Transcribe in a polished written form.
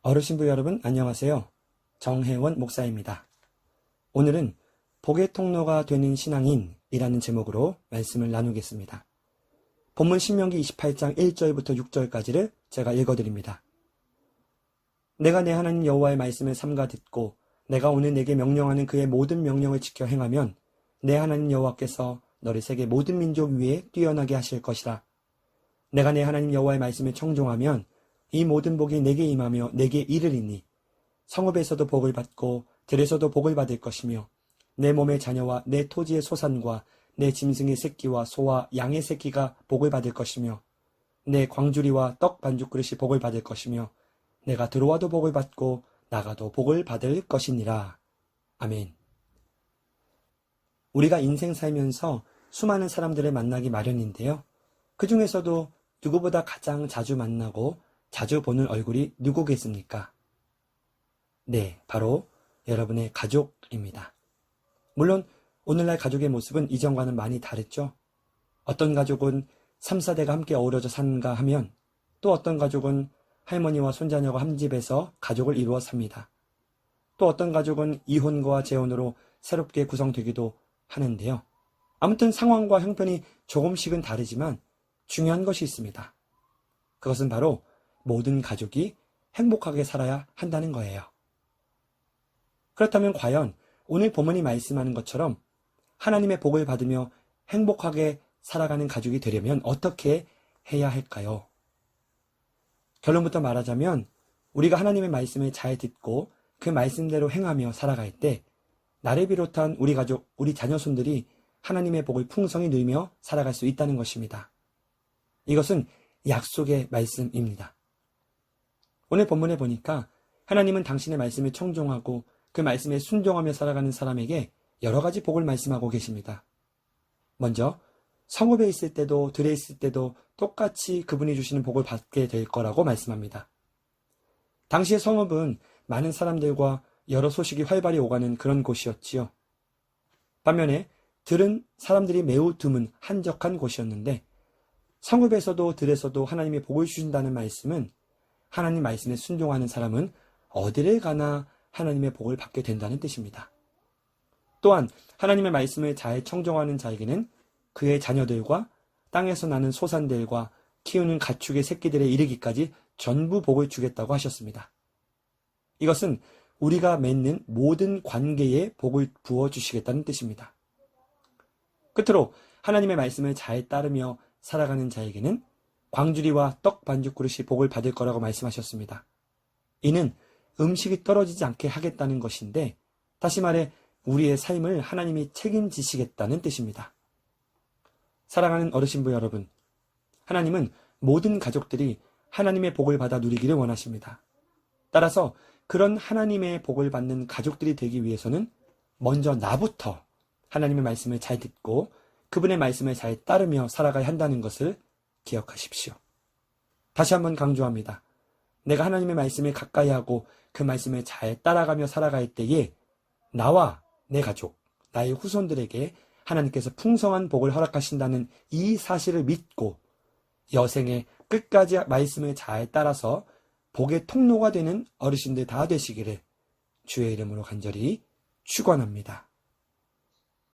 어르신부 여러분 안녕하세요. 정혜원 목사입니다. 오늘은 복의 통로가 되는 신앙인이라는 제목으로 말씀을 나누겠습니다. 본문 신명기 28장 1절부터 6절까지를 제가 읽어드립니다. 내가 내 하나님 여호와의 말씀을 삼가 듣고 내가 오늘 내게 명령하는 그의 모든 명령을 지켜 행하면 내 하나님 여호와께서 너를 세계 모든 민족 위에 뛰어나게 하실 것이라. 내가 내 하나님 여호와의 말씀을 청종하면 이 모든 복이 내게 임하며 내게 이르리니 성읍에서도 복을 받고 들에서도 복을 받을 것이며 내 몸의 자녀와 내 토지의 소산과 내 짐승의 새끼와 소와 양의 새끼가 복을 받을 것이며 내 광주리와 떡 반죽 그릇이 복을 받을 것이며 내가 들어와도 복을 받고 나가도 복을 받을 것이니라. 아멘. 우리가 인생 살면서 수많은 사람들을 만나기 마련인데요. 그 중에서도 누구보다 가장 자주 만나고 자주 보는 얼굴이 누구겠습니까? 네, 바로 여러분의 가족입니다. 물론 오늘날 가족의 모습은 이전과는 많이 다르죠. 어떤 가족은 3, 4대가 함께 어우러져 사는가 하면 또 어떤 가족은 할머니와 손자녀가 한 집에서 가족을 이루어 삽니다. 또 어떤 가족은 이혼과 재혼으로 새롭게 구성되기도 하는데요. 아무튼 상황과 형편이 조금씩은 다르지만 중요한 것이 있습니다. 그것은 바로 모든 가족이 행복하게 살아야 한다는 거예요. 그렇다면 과연 오늘 본문이 말씀하는 것처럼 하나님의 복을 받으며 행복하게 살아가는 가족이 되려면 어떻게 해야 할까요? 결론부터 말하자면 우리가 하나님의 말씀을 잘 듣고 그 말씀대로 행하며 살아갈 때 나를 비롯한 우리 가족, 우리 자녀손들이 하나님의 복을 풍성히 누리며 살아갈 수 있다는 것입니다. 이것은 약속의 말씀입니다. 오늘 본문에 보니까 하나님은 당신의 말씀을 청종하고 그 말씀에 순종하며 살아가는 사람에게 여러 가지 복을 말씀하고 계십니다. 먼저 성읍에 있을 때도 들에 있을 때도 똑같이 그분이 주시는 복을 받게 될 거라고 말씀합니다. 당시의 성읍은 많은 사람들과 여러 소식이 활발히 오가는 그런 곳이었지요. 반면에 들은 사람들이 매우 드문 한적한 곳이었는데 성읍에서도 들에서도 하나님의 복을 주신다는 말씀은 하나님 말씀에 순종하는 사람은 어디를 가나 하나님의 복을 받게 된다는 뜻입니다. 또한 하나님의 말씀을 잘 청종하는 자에게는 그의 자녀들과 땅에서 나는 소산들과 키우는 가축의 새끼들에 이르기까지 전부 복을 주겠다고 하셨습니다. 이것은 우리가 맺는 모든 관계에 복을 부어주시겠다는 뜻입니다. 끝으로 하나님의 말씀을 잘 따르며 살아가는 자에게는 광주리와 떡 반죽 그릇이 복을 받을 거라고 말씀하셨습니다. 이는 음식이 떨어지지 않게 하겠다는 것인데 다시 말해 우리의 삶을 하나님이 책임지시겠다는 뜻입니다. 사랑하는 어르신부 여러분, 하나님은 모든 가족들이 하나님의 복을 받아 누리기를 원하십니다. 따라서 그런 하나님의 복을 받는 가족들이 되기 위해서는 먼저 나부터 하나님의 말씀을 잘 듣고 그분의 말씀을 잘 따르며 살아가야 한다는 것을 기억하십시오. 다시 한번 강조합니다. 내가 하나님의 말씀을 가까이 하고 그 말씀을 잘 따라가며 살아갈 때에 나와 내 가족, 나의 후손들에게 하나님께서 풍성한 복을 허락하신다는 이 사실을 믿고 여생에 끝까지 말씀을 잘 따라서 복의 통로가 되는 어르신들 다 되시기를 주의 이름으로 간절히 축원합니다.